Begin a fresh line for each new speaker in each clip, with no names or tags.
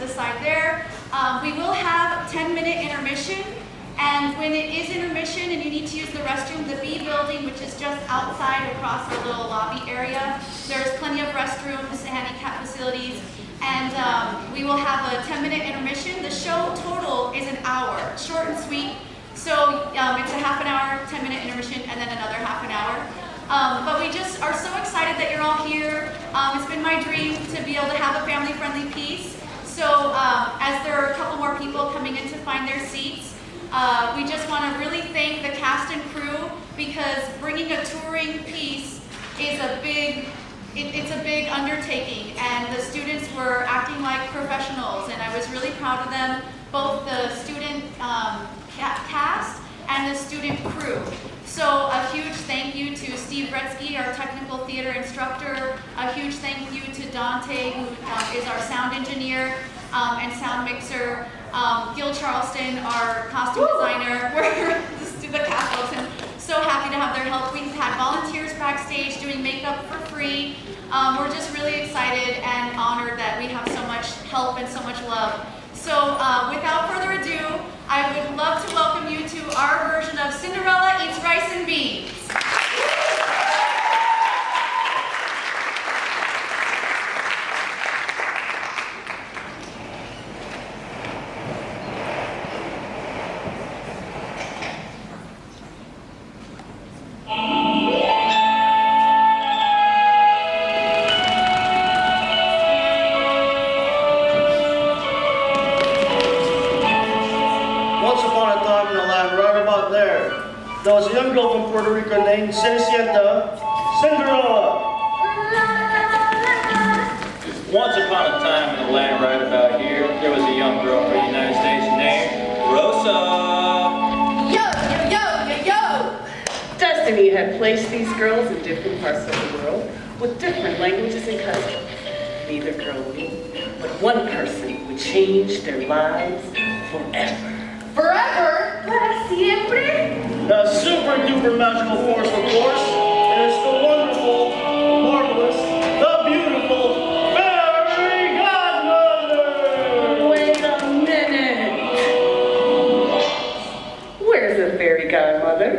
the side there. We will have a 10-minute intermission. And when it is intermission and you need to use the restroom, the B building, which is just outside across the little lobby area, there's plenty of restrooms, handicap facilities, and we will have a 10-minute intermission. The show total is an hour, short and sweet. So it's a half an hour, 10-minute intermission, and then another half an hour. But we just are so excited that you're all here. It's been my dream to be able to have a family-friendly piece. So as there are a couple more people coming in to find their seats, we just want to really thank the cast and crew, because bringing a touring piece is a big undertaking, and the students were acting like professionals, and I was really proud of them, both the student cast and the student crew. So a huge thank you to Steve Retzky, our technical theater instructor. A huge thank you to Dante, who is our sound engineer and sound mixer. Gil Charleston, our costume designer. We're the cast folks, and so happy to have their help. We've had volunteers backstage doing makeup for free. We're just really excited and honored that we have so much help and so much love. So without further ado, I would love to welcome you to our version of Cinderella Eats Rice and Beans.
There was a young girl from Puerto Rico named Cinderella.
Once upon a time in a land right about here, there was a young girl from the United States named Rosa.
Yo! Destiny had placed these girls in different parts of the world with different languages and customs. Neither girl knew, but one person would change their lives forever.
Forever? Para siempre?
The super duper magical force, of course, is the wonderful, marvelous, the beautiful fairy godmother!
Wait a minute. Where's the fairy godmother?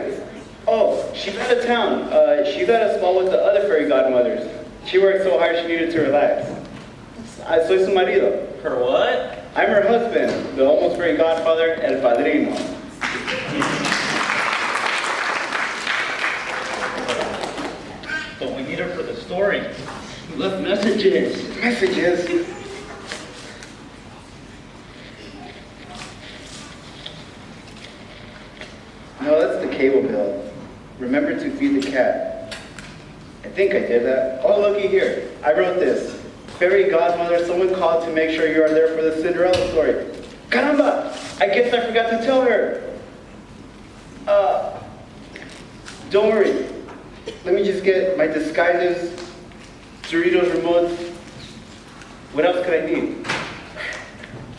Oh, she's out of town. She's at a spa with the other fairy godmothers. She worked so hard she needed to relax. Soy su marido.
Her what?
I'm her husband, the almost fairy godfather, el padrino.
But we need her for the story.
We left messages. Messages? No, that's the cable bill. Remember to feed the cat. I think I did that. Oh, looky here. I wrote this. Fairy godmother, someone called to make sure you are there for the Cinderella story. Caramba! I guess I forgot to tell her. Don't worry. Let me just get my disguises, Doritos remotes. What else could I need?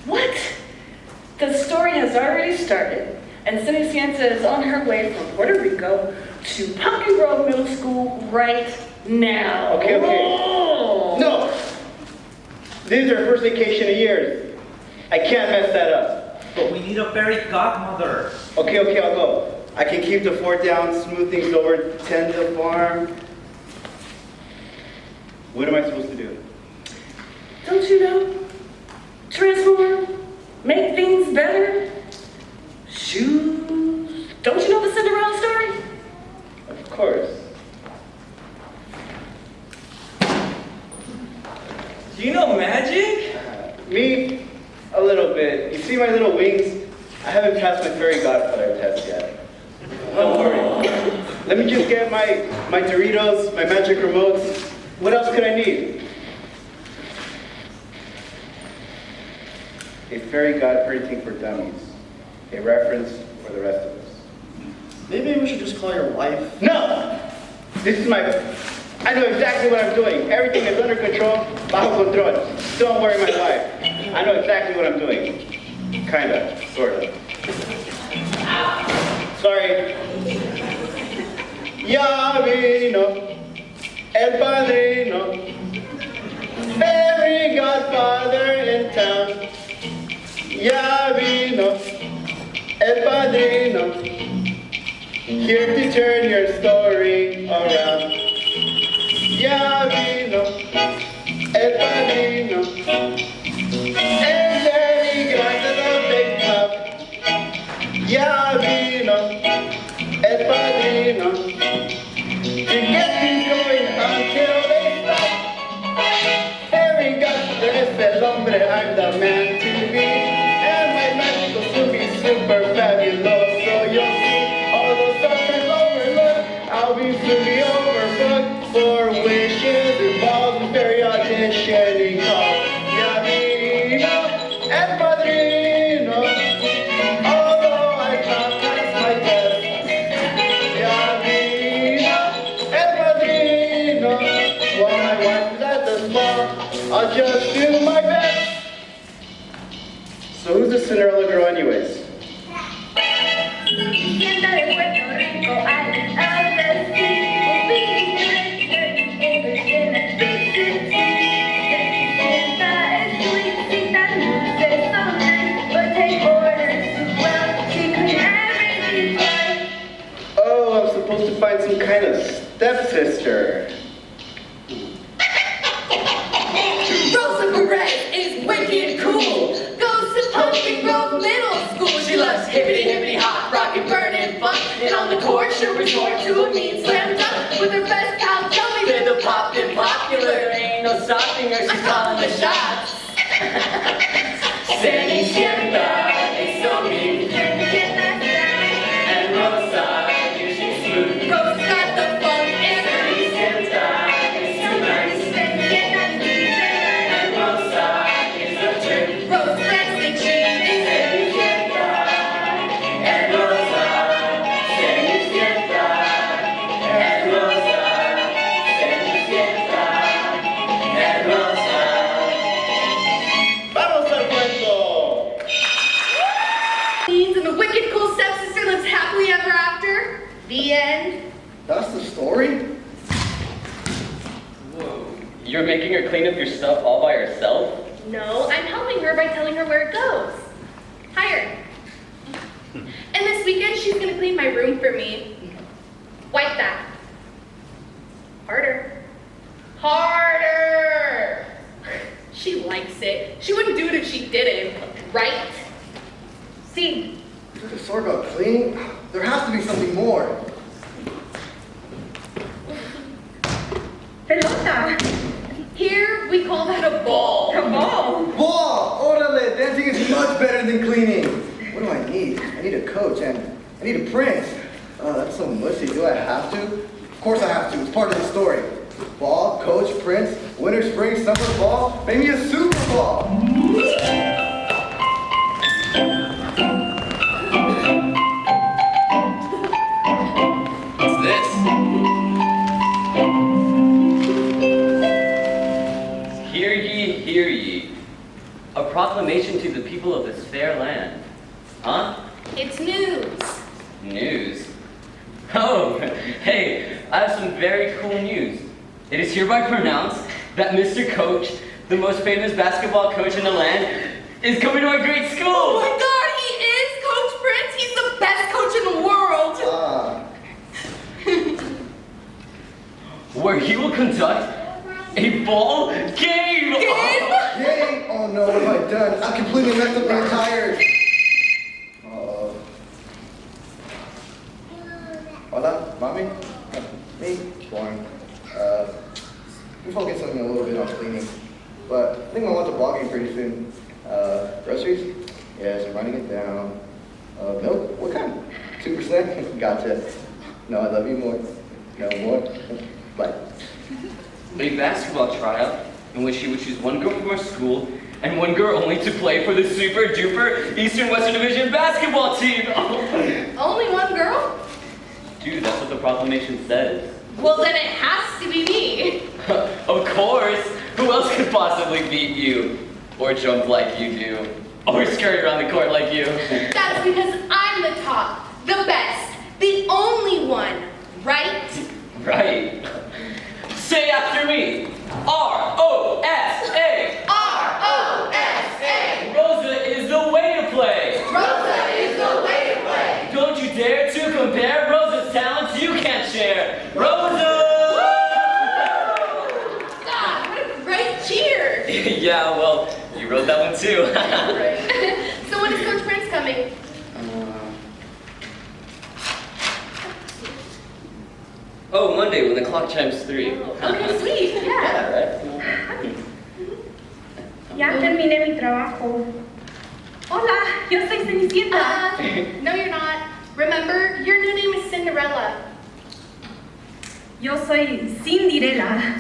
What? The story has already started, and Cenicienta is on her way from Puerto Rico to Pumpkin Grove Middle School right now.
Okay.
Oh.
No! This is our first vacation in years. I can't mess that up.
But we need a fairy godmother.
Okay, I'll go. I can keep the fort down, smooth things over, tend the farm. What am I supposed to do?
Don't you know? Transform, make things better, shoes. Don't you know the Cinderella story?
Of course.
Do you know magic?
Me? A little bit. You see my little wings? I haven't passed my fairy godfather test yet. Don't worry. Let me just get my Doritos, my magic remotes. What else could I need? A fairy god printing for dummies. A reference for the rest of us.
Maybe we should just call your wife.
No! This is I know exactly what I'm doing. Everything is under control, bajo control. Don't worry, my wife. I know exactly what I'm doing. Kinda, sorta. Sorry. Ya vino el padrino. Every godfather in town. Ya vino el padrino, here to turn your story around. Ya vino el padrino, and then he granted a big cup. Ya vino el padrino, to get things going until they stop. Harry got this el hombre, I'm the man to be. Super fabulous, so you'll see all those sometimes overlooked. I'll be fully overbooked for wishes involved in fairy auditioning calls. Ya vino el padrino, although I can't pass my test. Ya vino el padrino, while my wife is at the spa, I'll just do my best. So who's the Cinderella girl anyways? Oh, I'm supposed to find some kind of stepsister.
Rosa Perez is wicked cool. Goes to Pumpkin Grove Middle School. She loves hippity hippity hop, rockin', burnin' fun. And on the court she'll resort to a mean slam dunk with her best pal Joey. They're the poppin' popular. There ain't no stopping her. She's calling the shots. Cenicienta is so mean. And Rosa, she's smooth. Rosa's got the funk and Cenicienta is too nice. And Rosa is a trip. Rosa likes the cheese. Cenicienta and Rosa. Cenicienta and Rosa. Cenicienta and Rosa.
Vamos al cuento.
And the wicked cool stepsister lives happily ever after. The end.
That's the story?
Whoa. You're making her clean up your stuff all by herself?
No, I'm helping her by telling her where it goes. Hire. And this weekend she's gonna clean my room for me. Wipe that. Harder. Harder! She likes it. She wouldn't do it if she didn't, right? See,
Is it a story about cleaning? There has to be something more.
pelota. Here we call that a ball. A ball?
Ball! Orale! Dancing is much better than cleaning. What do I need? I need a coach and I need a prince. Oh, that's so mushy. Do I have to? Of course I have to. It's part of the story. Ball, coach, prince, winter, spring, summer, fall. Make me a Super Ball.
What's this? Hear ye, hear ye. A proclamation to the people of this fair land. Huh?
It's news.
News? Oh, hey, I have some very cool news. It is hereby pronounced that Mr. Coach, the most famous basketball coach in the land, is coming to our great school!
Oh my God, he is Coach Prince. He's the best coach in the world.
Where he will conduct a ball game!
Yay! Oh no, what have I done? I completely messed up the entire... Hola, mommy? Me? Boring. We focus on a little bit on cleaning. But I think I want the ball game pretty soon. Groceries? Yes, I'm writing it down. Milk? What kind? 2%? Gotcha. No, I love you more. No more. Bye.
A basketball tryout in which he would choose one girl from our school and one girl only to play for the super duper Eastern Western Division basketball team.
Only one girl?
Dude, that's what the proclamation says.
Well, then it has to be me.
Of course! Who else could possibly beat you? Or jump like you do? Or skirt around the court like you?
That's because I'm the top, the best, the only one, right?
Right. Say after me. R-O-S-A.
R-O-S-A.
Rosa is the way to play.
Rosa is the way to play.
Don't you dare to compare Rosa's talents you can't share. Rosa!
God, what a great cheer.
Yeah, well, you wrote that one too.
Right. So when is Coach Prince coming?
Oh, Monday when the clock chimes 3.
Okay, sweet, yeah.
Yeah, right?
Ya terminé mi trabajo. Hola, yo soy Cenicienta.
No, you're not. Remember, your new name is Cinderella.
Yo soy Cinderella.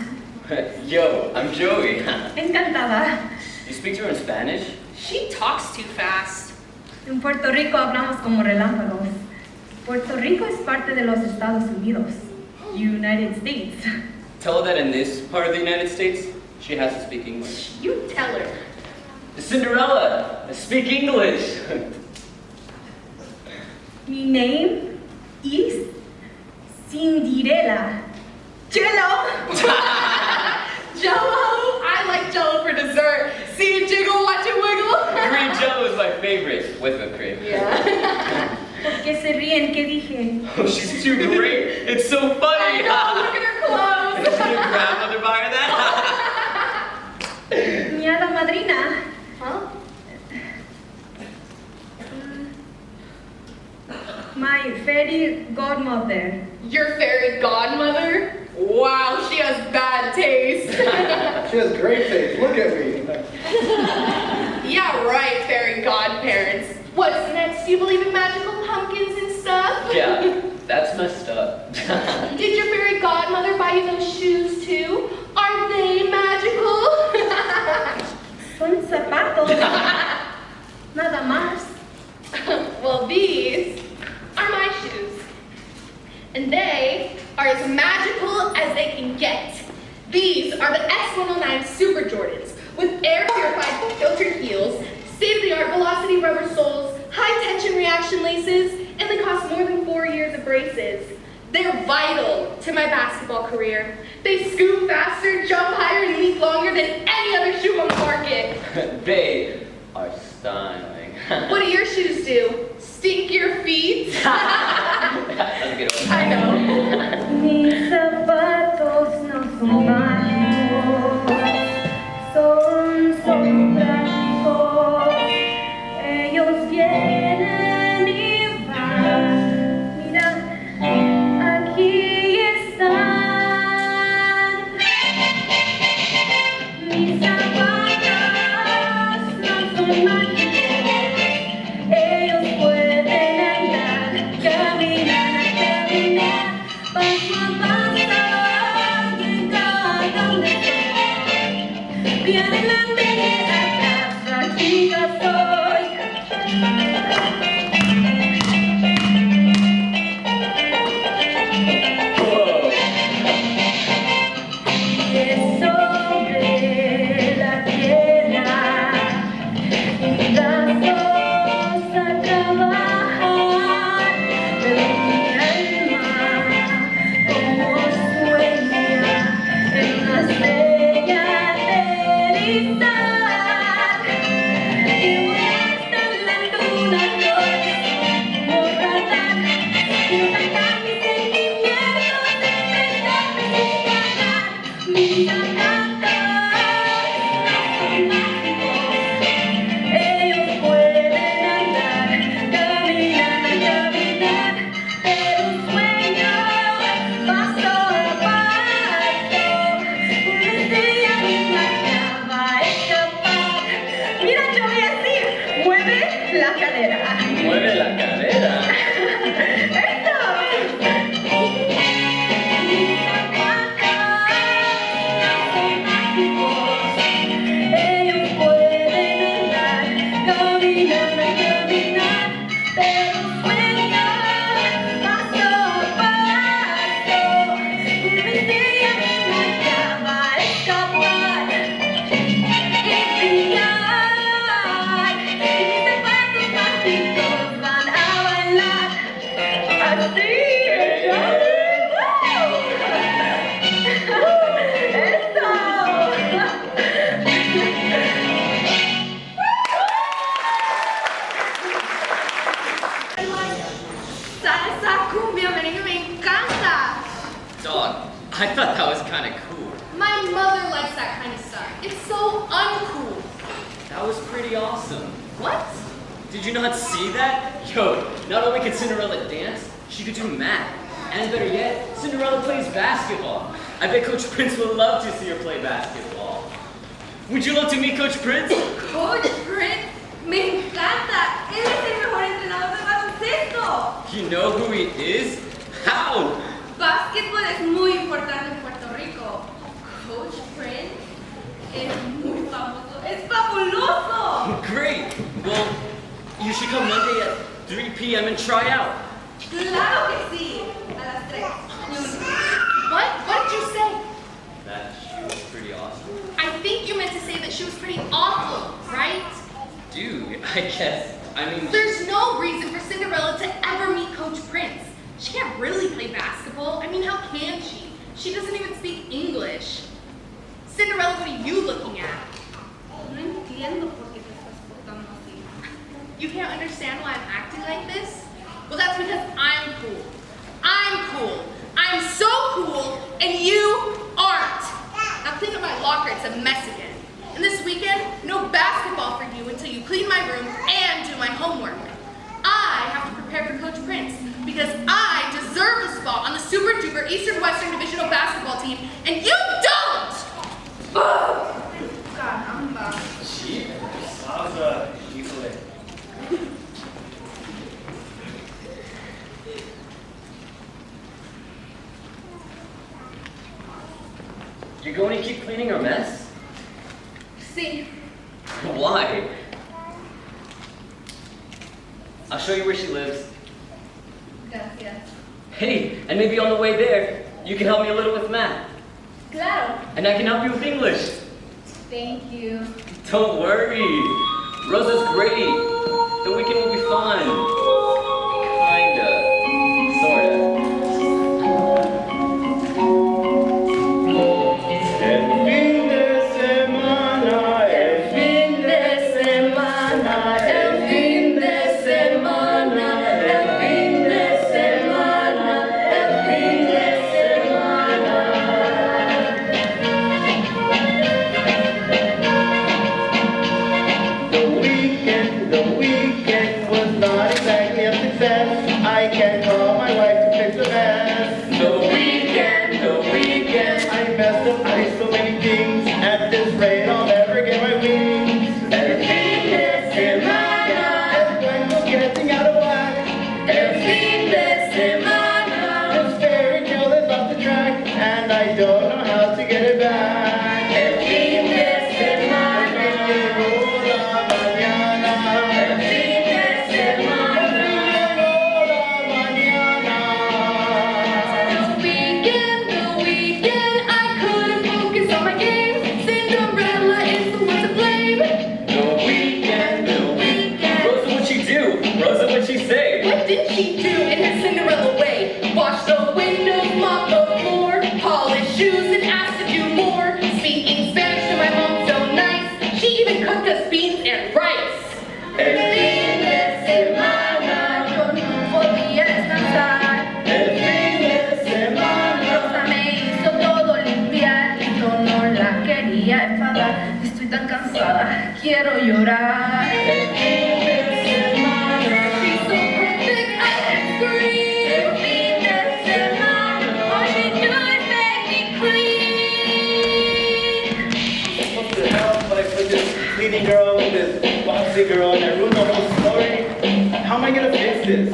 Yo, I'm Joey.
Encantada.
You speak to her in Spanish?
She talks too fast.
En Puerto Rico hablamos como relámpagos. Puerto Rico es parte de los Estados Unidos. United States.
Tell her that in this part of the United States, she has to speak English.
You tell her.
Cinderella, speak English.
My name is Cinderella. Jello!
Jello? I like Jello for dessert. See it jiggle, watch it wiggle.
Green Jello is my favorite, with whipped cream.
Yeah.
¿Por qué se ríen? ¿Qué dije?
Oh, she's too great. It's so funny.
I know, look at her clothes.
Did your grandmother buy her that?
Mi hada madrina.
Huh?
My fairy godmother.
Your fairy godmother? Wow, she has bad taste.
She has great taste. Look at me.
Yeah, right, fairy godparents. What's next? Do you believe in magical pumpkins and stuff?
Yeah, that's messed up.
Did your fairy godmother buy you those shoes too? Are they magical?
Son zapatos. Nada más.
Well, these are my shoes. And they are as magical as they can get. These are the S109 Super Jordans with air-purified filtered heels, state-of-the-art velocity rubber soles, high-tension reaction laces, and they cost more than 4 years of braces. They're vital to my basketball career. They scoop faster, jump higher, and leap longer than any other shoe on the market.
They are styling.
What do your shoes do? Stink your feet?
That's a good one.
I know.
Mis zapatos no son mágicos, son prácticos. Ellos vienen y van. Mira, aquí están. Mis zapatos no son mágicos. Ellos pueden andar, caminar, paso a paso, y en cada uno bien adelante, atrás, aquí yo soy. Y es sobre la tierra, brazos a trabajar, pero mi alma como sueña en una estrella aterrizar. Y voy hasta la luna, como radar, y no cantar mis sentimientos, expresarme sin parar. Mis zapatos no son mágicos. Ellos pueden andar, caminar, pero un sueño paso a paso, una estrella misma va a escapar. Mira, yo voy así, mueve la cadera.
Mueve la cadera.
¡Eso! Mis zapatos no son mágicos. Ellos pueden andar, caminar, pero sueño paso a paso, una estrella misma ya va a escapar y brillar. Y mis zapatos mágicos van a bailar.
I thought that was kind of cool.
My mother likes that kind of stuff. It's so uncool.
That was pretty awesome.
What?
Did you not see that? Yo, not only could Cinderella dance, she could do math. And better yet, Cinderella plays basketball. I bet Coach Prince would love to see her play basketball. Would you love to meet Coach Prince?
Coach Prince, me encanta. Él es el mejor entrenador de baloncesto.
You know who he is? How?
Básquetbol es muy importante en Puerto Rico. Coach Prince es muy famoso. Es fabuloso.
Great. Well, you should come Monday at 3 p.m. and try out.
Claro que sí. A las 3. What did you say?
That she was pretty awesome.
I think you meant to say that she was pretty awful, right?
Dude, I guess. I mean,
There's no reason for Cinderella to ever meet Coach Prince. She can't really play basketball. I mean, how can she? She doesn't even speak English. Cinderella, what are you looking at? No entiendo por qué te estás portando así. You can't understand why I'm acting like this? Well, that's because I'm cool. I'm cool. I'm so cool, and you aren't. Now clean up my locker, it's a mess again. And this weekend, no basketball for you until you clean my room and do my homework. I have to prepare for Coach Prince because I deserve a spot on the super duper Eastern Western Divisional basketball team, and you don't! Caramba.
you're going to keep cleaning our mess?
Sí.
Why? I'll show you where she lives.
Gracias.
Hey, and maybe on the way there, you can help me a little with math.
Claro.
And I can help you with English.
Thank you.
Don't worry. Rosa's great. The weekend will be fun. Kinda. Sorta.
El fin de semana, el fin de semana, el fin de semana, el fin de semana, el fin de semana. The weekend was not exactly a success. I can't call my wife to fix a mess. The weekend, I messed up so many things. At this rate, I'll never get my wings. El fin de semana, el cuento's getting out of whack. El fin de semana, this fairy tale is off the track, and I don't know how to get it back. El fin de semana, llegó la mañana. El fin de semana, llegó la mañana.
The weekend, I couldn't focus on my game. Cinderella is the one to blame.
The weekend. Rosa, what'd she do? Rosa, what'd she say?
What did she do in her Cinderella way? Wash the windows, mop the floor, polish shoes and ask to do more. Speaking Spanish to my mom so nice, she even cooked us beans and rice.
El fin de semana,
Yo no podía descansar.
el fin de semana.
Rosa me hizo todo limpiar y yo no la quería enfadar. Estoy tan cansada, quiero llorar.
El fin de semana.
She's so perfect, I can scream.
El fin de semana, all she do is make me clean.
I'm supposed to help, but I put this cleaning girl with this boxy girl, and I ruined the whole story. How am I gonna fix this?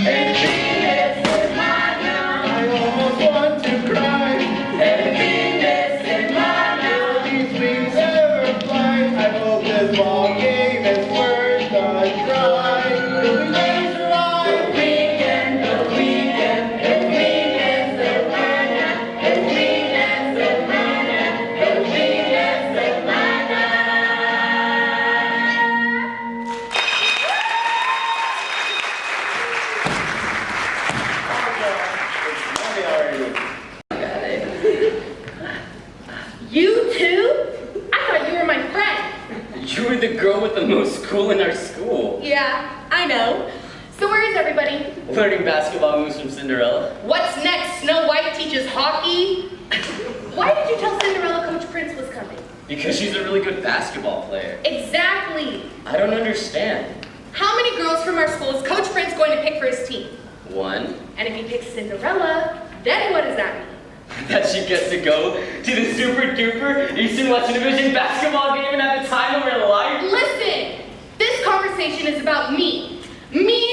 El fin de semana, I almost want to cry. El fin de semana, will these wings ever fly? I hope this ball game is worth a try. The weekend survive. The weekend, el fin de semana, el fin de semana, el fin de semana. It's Monday already.
You too? I thought you were my friend.
You were the girl with the most school in our school.
Yeah, I know. So where is everybody?
Learning basketball moves from Cinderella.
What's next? Snow White teaches hockey? Why did you tell Cinderella Coach Prince was coming?
Because she's a really good basketball player.
Exactly.
I don't understand.
How many girls from our school is Coach Prince going to pick for his team?
1,
And if he picks Cinderella, then what does that mean?
that she gets to go to the super duper Eastern Western Division basketball game and have the time of her life.
Listen, this conversation is about me. Me.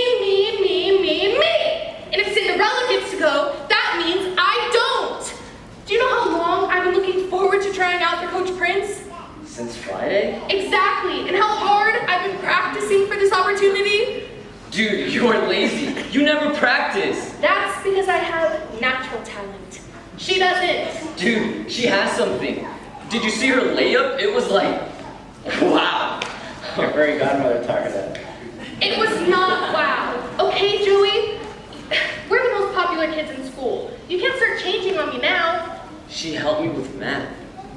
And if Cinderella gets to go, that means I don't. Do you know how long I've been looking forward to trying out for Coach Prince?
Since Friday?
Exactly, and how hard I've been practicing for this opportunity?
Dude, you're lazy. You never practice.
That's because I have natural talent. She doesn't.
Dude, she has something. Did you see her layup? It was like, wow.
Your fairy godmother taught her that.
It was not wow. Okay, Joey? We're the most popular kids in school. You can't start changing on me now.
She helped me with math,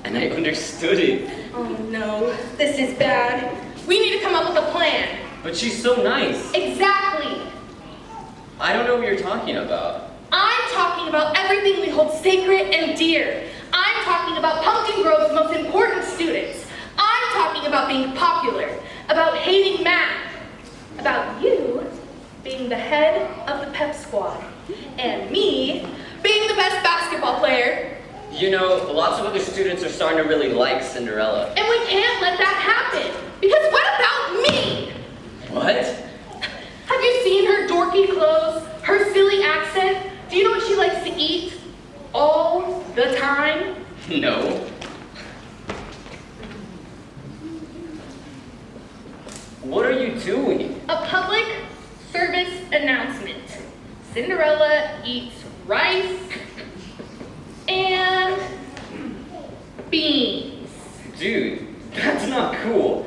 and I understood it.
Oh no, this is bad. We need to come up with a plan.
But she's so nice.
Exactly.
I don't know what you're talking about.
I'm talking about everything we hold sacred and dear. I'm talking about Pumpkin Grove's most important students. I'm talking about being popular, about hating math, about you being the head of the pep squad, and me being the best basketball player.
You know, lots of other students are starting to really like Cinderella.
And we can't let that happen, because what about me?
What?
Have you seen her dorky clothes, her silly accent? Do you know what she likes to eat all the time?
No. What are you doing?
A public service announcement. Cinderella eats rice and beans.
Dude, that's not cool.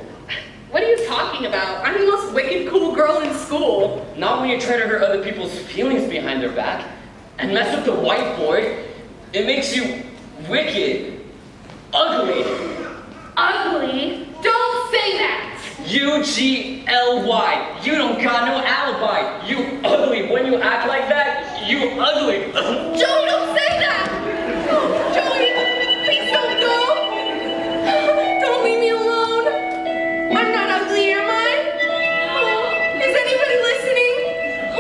What are you talking about? I'm the most wicked cool girl in school.
Not when you try to hurt other people's feelings behind their back and mess with the whiteboard. It makes you wicked, ugly.
Ugly? Don't say that!
U-G-L-Y. You don't got no alibi. You ugly. When you act like that, you ugly.
Joey, don't say that! Oh, Joey, please don't go! Don't leave me alone! I'm not ugly, am I? Oh, is anybody listening?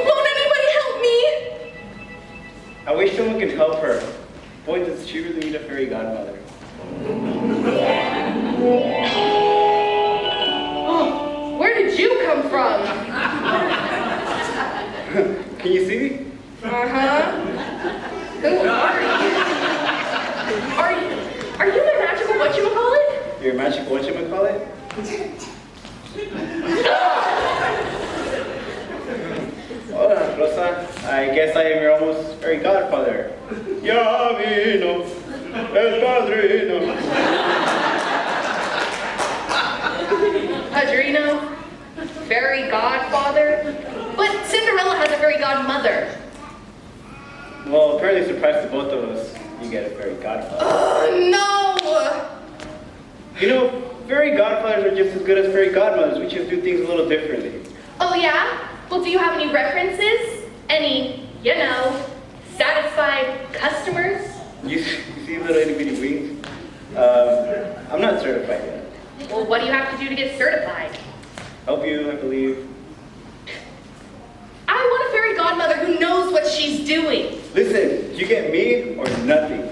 Won't anybody help me?
I wish someone could help her. Boy, does she really need a fairy godmother.
Oh, where did you come from?
Can you see me?
Uh-huh. Who are you? Are you my magical whatchamacallit?
Your magical whatchamacallit? Hola, Rosa. I guess I am your almost fairy godfather. Ya vino el padrino.
Padrino? Fairy godfather? But Cinderella has a fairy godmother.
Well, apparently surprise to both of us. You get a fairy godfather.
No!
You know, fairy godfathers are just as good as fairy godmothers. We just do things a little differently.
Oh yeah? Well, do you have any references? Any, you know, satisfied customers?
You see little itty bitty wings? I'm not certified yet.
Well, what do you have to do to get certified?
Help you, I believe.
I want a fairy godmother who knows what she's doing.
Listen, you get me or nothing.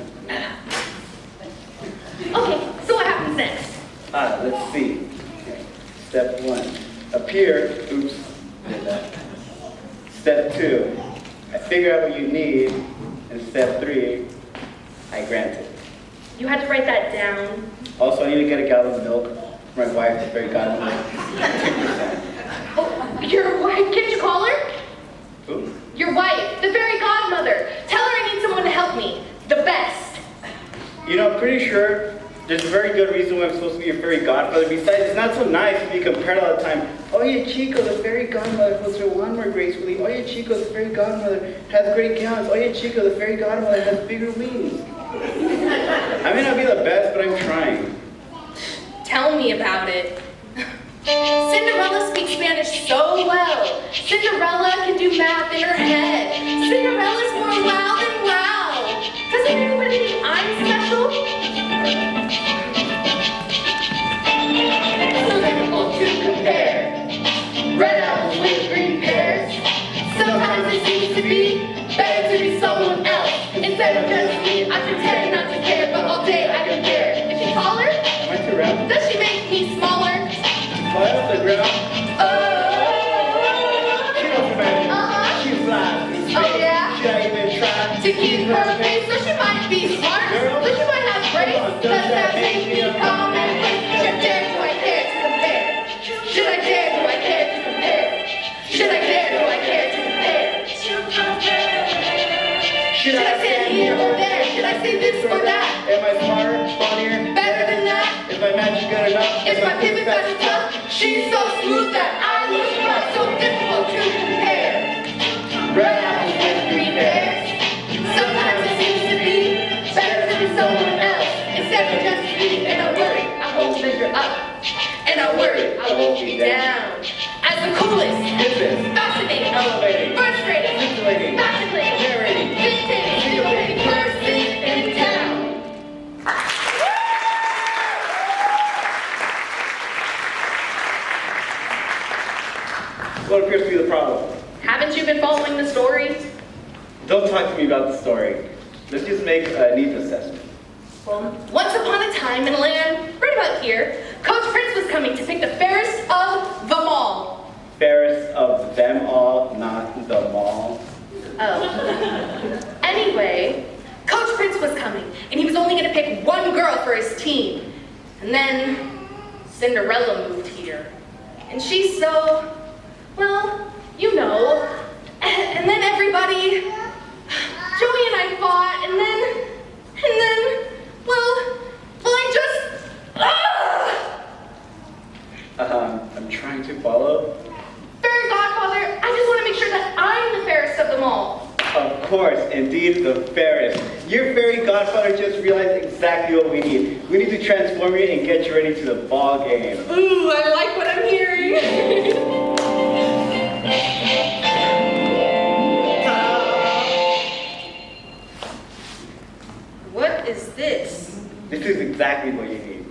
Okay, so what happens next?
Let's see. Step 1, appear. Oops, did that. Step 2, I figure out what you need. And step 3, I grant it.
You had to write that down.
Also, I need to get a gallon of milk for my wife, the fairy godmother. 2%.
Oh, your wife, can't you call her?
Who?
Your wife, the fairy godmother. Tell her I need someone to help me. The best.
You know, I'm pretty sure there's a very good reason why I'm supposed to be your fairy godfather. Besides, it's not so nice to be compared all the time. Oye, Chico, the fairy godmother holds her wand more gracefully. Oye, Chico, the fairy godmother has great gowns. Oye, Chico, the fairy godmother has bigger wings. I may not be the best, but I'm trying.
Tell me about it. Cinderella speaks Spanish so well. Cinderella can do math in her head. Cinderella's more wow than wow. Doesn't anybody think I'm special? So difficult to compare. Red apples with green pears. Sometimes it seems to be better to be someone else. Instead of just me, I pretend not to care, but all day I compare. Is she taller?
Am I too round?
Does she make me smaller?
Fly off the ground. She don't imagine.
Uh-huh.
She flies in space.
Oh, yeah?
Should I even try
To keep her face, so she might be smart, so she might have grace. Does that make me commonplace? Should I dare, do I care to compare? Should I dare, do I care to compare? Should I dare, do I care to compare? Should I stand here or there? Should I say this or that?
Am I smarter, funnier?
Better than that?
Is my magic good enough?
Is my pivot fast enough? She's so smooth that I look like so difficult to compare. Red apples with green pears. Sometimes it seems to be better to be someone else instead of just me. And I worry I won't measure up. And I worry I won't be down. As the coolest,
Hippest,
fascinating,
elevating,
frustrating,
scintillating,
fascinating,
narrating,
dictating, syncopating person in town.
What appears to be the problem?
Haven't you been following the story?
Don't talk to me about the story. Let's just make a needs assessment.
Well, once upon a time in a land right about here, Coach Prince was coming to pick the fairest of them all.
Fairest of them all, not the mall.
Oh. Anyway, Coach Prince was coming, and he was only going to pick one girl for his team. And then Cinderella moved here. And she's so, well, you know. And then everybody, Joey and I fought, and then, well, I just,
I'm trying to follow.
Fairy Godfather, I just want to make sure that I'm the fairest of them all.
Of course, indeed, the fairest. Your fairy godfather just realized exactly what we need. We need to transform you and get you ready to the ball game.
Ooh, I like what I'm hearing. What is this?
This is exactly what you need.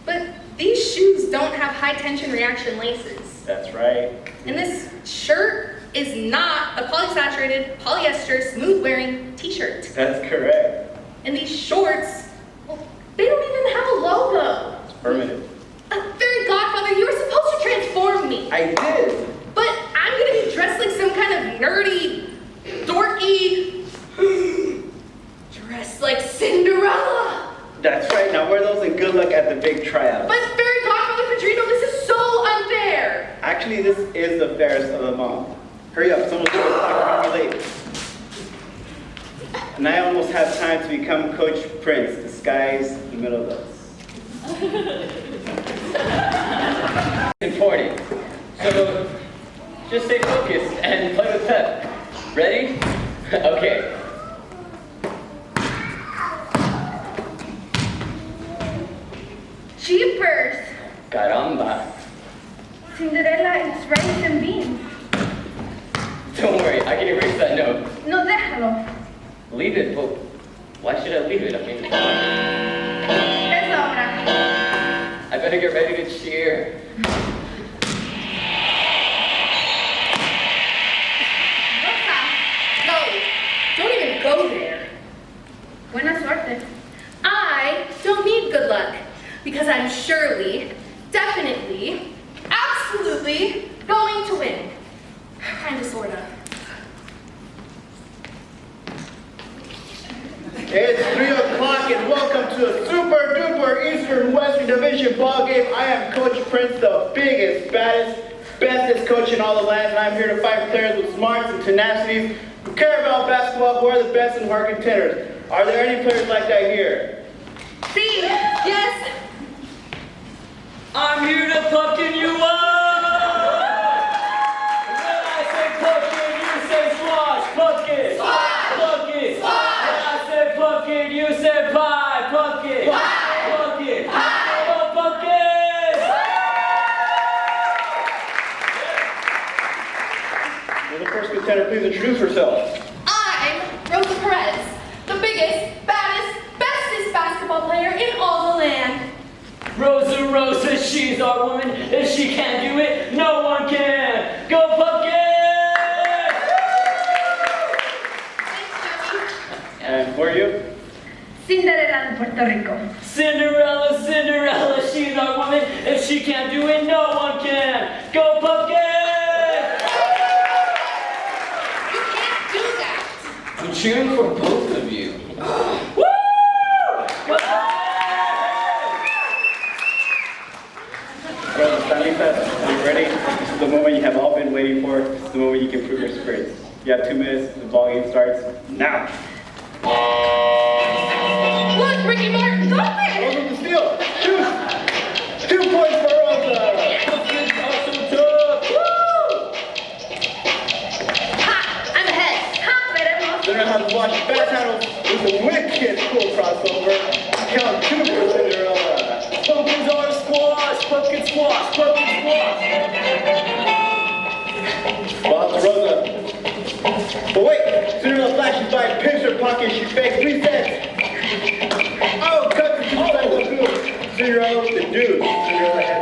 But these shoes don't have high tension reaction laces.
That's right.
And this shirt is not a polysaturated, polyester, smooth wearing t-shirt.
That's correct.
And these shorts, well, they don't even have a logo.
It's permanent.
Fairy Godfather, you were supposed to transform me.
I did.
But I'm gonna be dressed like some kind of nerdy, dorky, dressed like Cinderella.
That's right. Now wear those and good luck at the big tryout.
But Fairy Godfather Padrino, this is so unfair.
Actually, this is the fairest of them all. Hurry up, someone's going to be late. And I almost have time to become Coach Prince. The sky's the middle of us.
Important. So just stay focused and play with pep. Ready? Okay.
Jeepers!
Caramba.
Cinderella is rice and beans.
Don't worry, I can erase that note.
No, déjalo.
Leave it, but why should I leave it? I mean,
Es obra.
I better get ready to cheer.
Rosa, no, don't even go there.
Buena suerte.
I don't need good luck because I'm surely, definitely, absolutely going to win. Kinda, sorta.
It's 3 o'clock and welcome to the Super Duper Eastern Western Division ball game. I am Coach Prince, the biggest, baddest, bestest coach in all the land, and I'm here to fight players with smarts and tenacities who care about basketball, who are the best and who are contenders. Are there any players like that here?
See, yes,
I'm here to pumpkin you up! When I say pumpkin, you say squash, pumpkin! Pumpkin! When I say pumpkin, you say pie, pumpkin! Pumpkin! Oh, pumpkin!
pretender please introduce herself?
I'm Rosa Perez, the biggest, baddest, bestest basketball player in all the land.
Rosa, she's our woman. If she can't do it, no one can. Go Pumpkins!
And who are you?
Cinderella de Puerto Rico.
Cinderella, she's our woman. If she can't do it, no one can. Go Pumpkins!
You can't do that.
I'm cheering for both of you. Woo!
Girls, están listas? Are you ready? This is the moment you have all been waiting for. This is the moment you can prove your spirits. You have 2 minutes. The ball game starts now.
Look, Ricky Martin, stop it!
Rosa with the steal. Shoot. 2 points for Rosa.
Pumpkins are so tough. Woo!
Ha! I'm ahead.
¡Ja, veremos!
Learn how to watch fast handles with a wicked cool crossover. Count 2 for Cinderella.
Pumpkins are squash. Pumpkin squash.
Ball to Rosa. But wait, Cinderella flashes by, pins her pocket, she fakes, resets. Oh, cuts it to the side of the hoop. Cinderella with the deuce. Cinderella has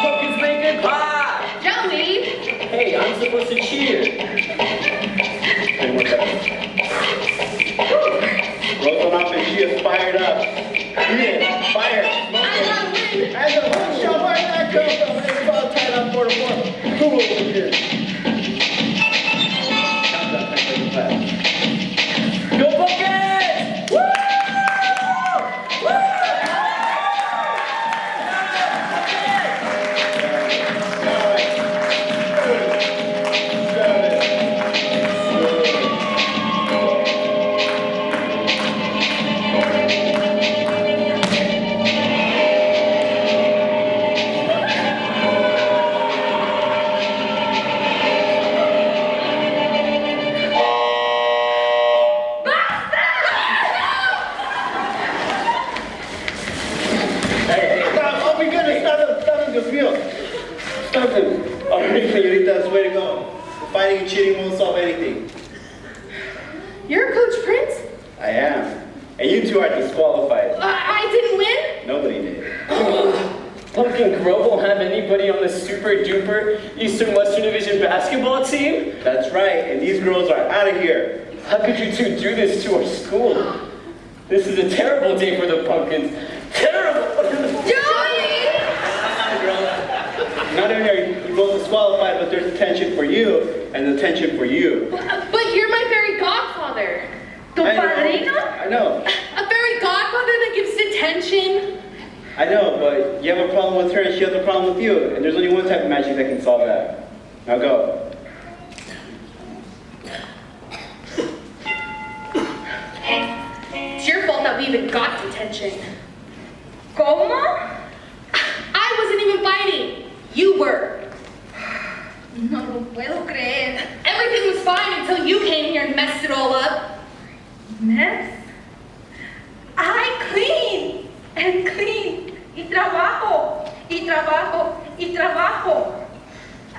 Pumpkins making pie.
Joey!
Hey, I'm supposed to cheer.
10 more seconds. Rosa on offense, she is fired up. Hit, fire, smoke it. And the hook shot, where did that come from? And it's all tied up 4-4. Who will win here?
Go Pumpkins! Woo! Woo!
Stop him. All right, señorita, that's the way to go. Fighting and cheating won't solve anything.
You're Coach Prince?
I am. And you two are disqualified.
I didn't win?
Nobody did.
Pumpkin Grove won't have anybody on the super duper Eastern Western Division basketball team?
That's right, and these girls are out of here.
How could you two do this to our school? This is a terrible day for the Pumpkins. Terrible!
Joey!
Not only are you both disqualified, but there's attention for you and attention for you.
But you're my fairy godfather.
¿Tu padrino?
I know.
A fairy godfather that gives attention.
I know, but you have a problem with her and she has a problem with you. And there's only one type of magic that can solve that. Now go.
It's your fault that we even got detention.
¿Cómo?
I wasn't even fighting. You were.
No lo puedo creer.
Everything was fine until you came here and messed it all up.
Mess? I clean and clean. Y trabajo.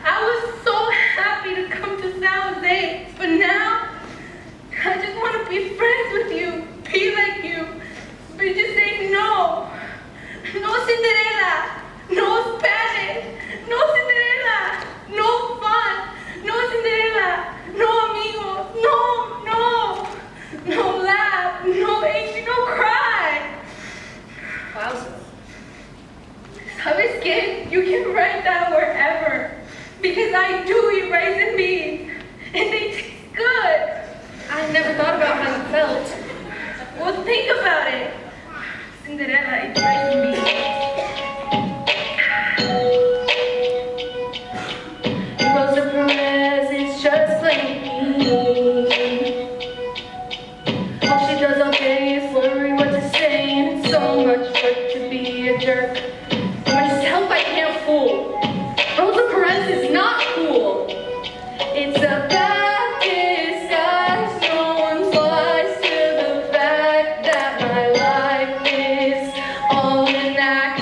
I was so happy to come to San Jose, but now I just want to be friends with you, be like you. But you just say no. No Cinderella. No Spanish. No Cinderella. No fun. No Cinderella. No amigos. No laugh. No angry. No cry.
Wowza.
¿Sabes qué? You can write that wherever. Because I do eat rice and beans. And they taste good.
I never thought about how you felt.
Well, think about it. Cinderella eats rice and beans. Rosa Perez is just like me. All she does all day is worry what to say, and it's so much work to be a jerk.
Myself I can't fool. Rosa Perez is not cool.
It's a bad disguise. No one flies to the fact that my life is all an act.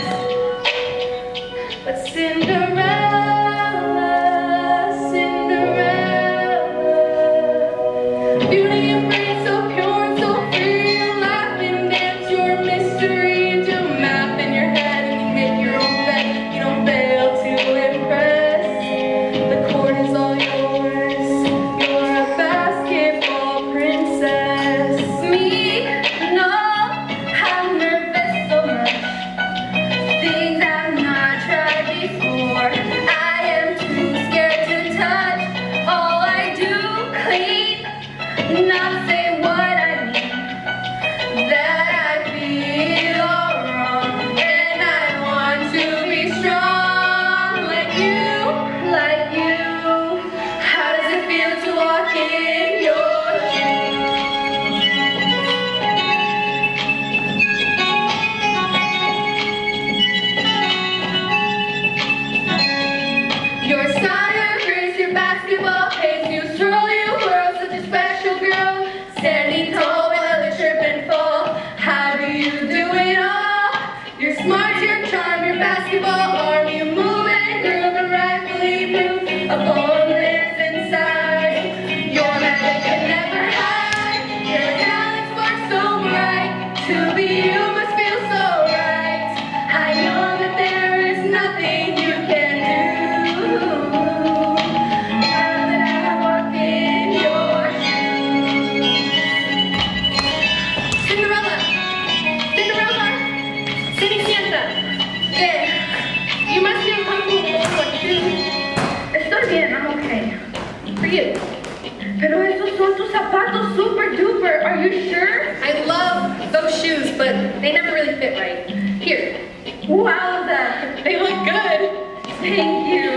Are you sure?
I love those shoes, but they never really fit right. Here,
Wowza, they look good. Thank you.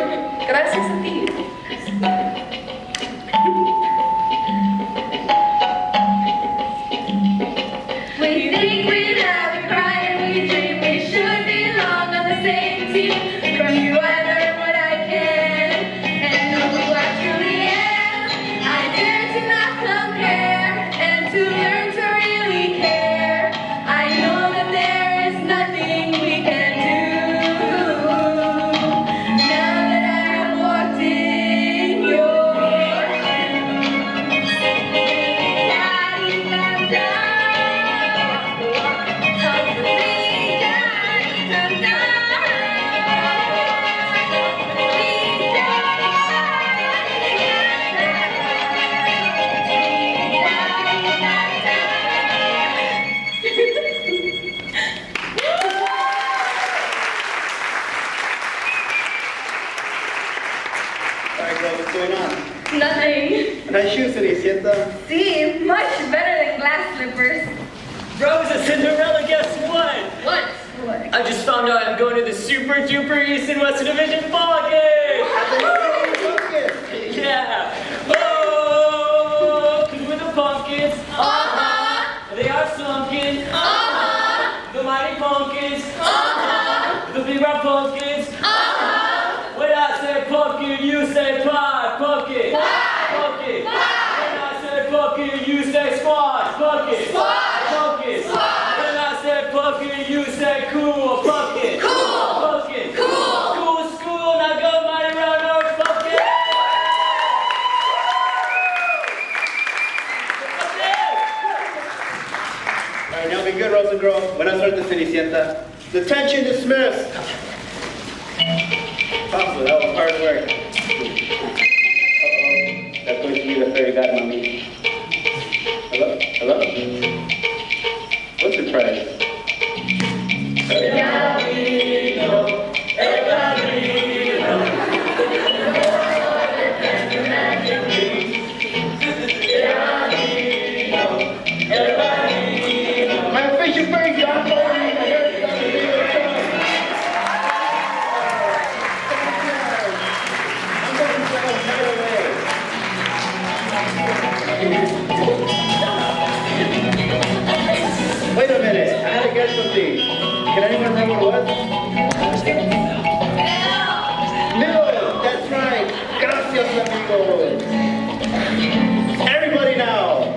gracias a ti.
We think we laugh, we cry, and we dream we should belong on the same team. From you I learn what I can, and know who I truly am. I dare to not compare, and to learn to really care. I know that there is nothing we can do. Now that I have walked in your shoes.
All right, girls, what's going on?
Nothing.
Nice shoes, Cenicienta.
See, much better than glass slippers.
Rosa, Cinderella, guess what?
What?
What?
I just found out I'm going to the Super Duper East and West Division ball game! Yeah! Oh, 'cause we're the pumpkins.
Uh-huh.
They are sunken.
Uh-huh.
The mighty pumpkins.
Uh-huh.
The big round pumpkins.
Uh-huh.
When I say pumpkin, you say pie. Pumpkin.
Pie.
Pumpkin.
Pie.
When I say pumpkin, you say squash. Pumpkin.
Squash.
Pumpkin.
Squash.
When I say pumpkin, you say cool. Pumpkin.
Cool.
Pumpkin.
Cool.
Cool school. Now go mighty round orange pumpkin.
All right, now be good, Rosa girl. When I start the Cenicienta, detention dismissed. Papa, that was hard work. Uh-oh, that's going to be the fairy godmommy. Hello? Hello? What's your prize? My official fairy godmommy! I'm going to go right away. Wait a minute, I had to get something. Can anyone remember what it was? Milk! That's right! Gracias, amigos! Everybody now!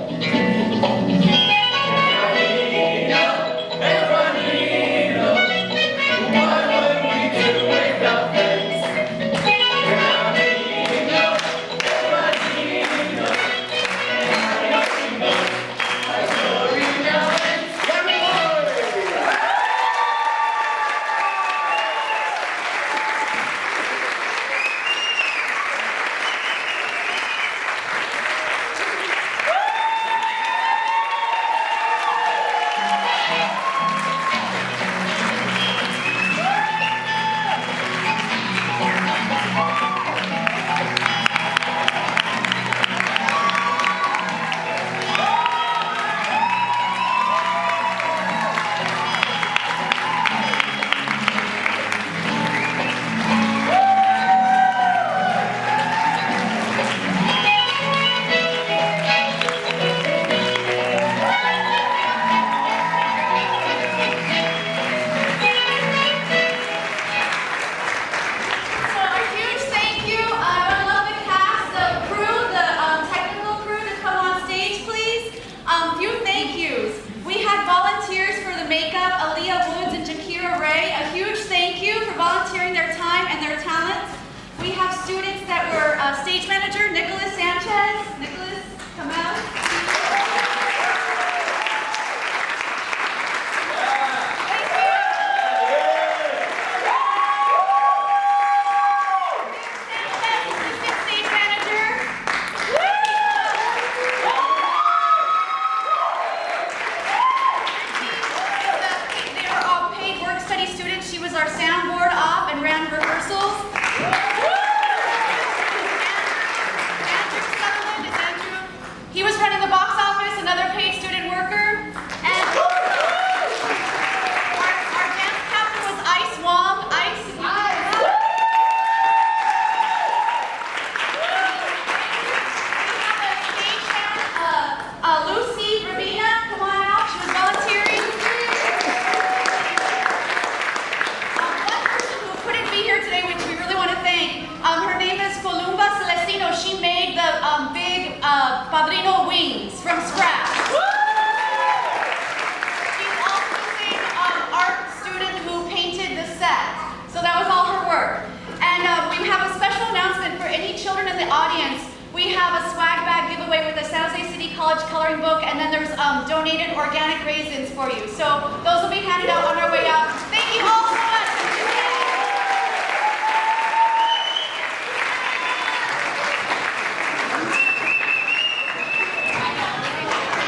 He was running college coloring book, and then there's donated organic raisins for you. So those will be handed out